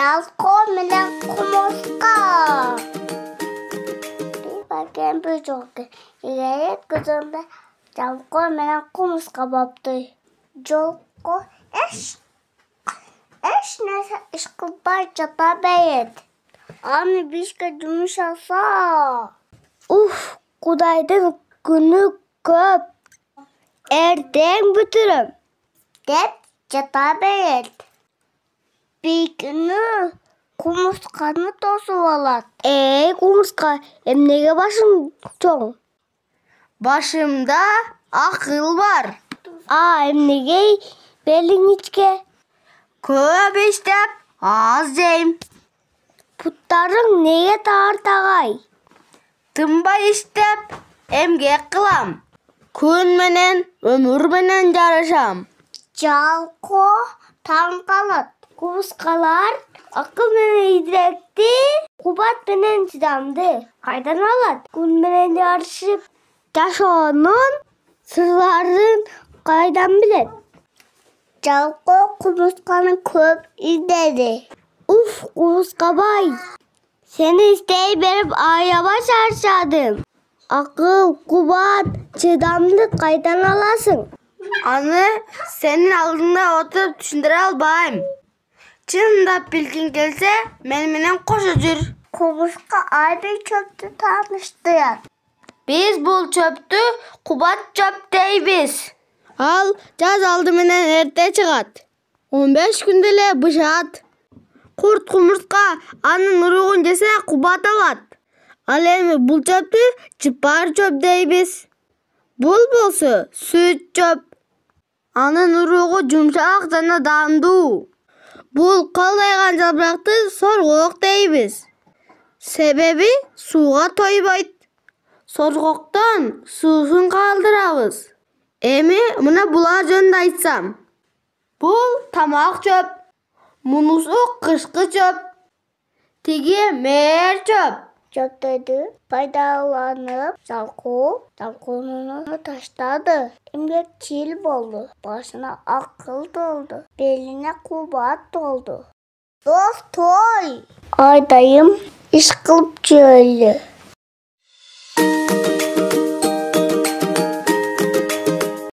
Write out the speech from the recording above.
Жалко менен кумурска. Бакен bir жолку. Эгер көзүмдө жалко менен кумурска болупту. Жолко эч нерсе иш кылбай жата берет. Аны бишке жумуш алса. Кудайдын күнү көп. Эртең бүтүрөм деп жата берет. Bir günü kumurskanı tosуп алат. Кумурска, эмнеге башың чоң? Başımda akıl var. Эмнеге белиң ичке? Көп иштеп, аз жейм. Буттарың неге тартагай? Тынбай иштеп, эмгек кылам. Күн менен, өмүр менен жарашам. Жалко таң калат. Кумурскалар акыл менен идиректи, кубат менен чыдамды кайдан алат? Күн менен жарышып жашоонун сырларын кайдан билет? Жалко кумурсканы көп издеди. Кумурскабай, сени издей берип аябай чарчадым. Акыл, кубат, чыдамды кайдан аласың? Аны senin алдыңда отуруп түшүндүрө албайм. Чындап билгиң келсе, менен кошо жүр. Кумурска айбек чөптү тааныштырат. Биз бул чөптү кубат чөп дейбиз. Ал жаз алды менен эрте чыгат. 15 күндө эле бышат. Курт кумурска анын уругун жесе кубат алат. Ал эми бул чөптү жыпар чөп дейбиз. Бул болсо сүт чөп. Анын уругу жумшак жана даамдуу. Бул калдайган жапыракты соргок дейбиз. Себеби сууга тойбойт. Соргоктон суусун калтырабыз. Эми мына булар жөнүндө айтсам. Бул тамак чөп. Мунусу кышкы чөп. Тиги мээр чөп. Чөптөрдү пайдаланып, жалкоону таштады. Эмгекчил болду. Башына акыл толду. Белине кубат толду. Достой! Айдайым иш кылып жүрөлү.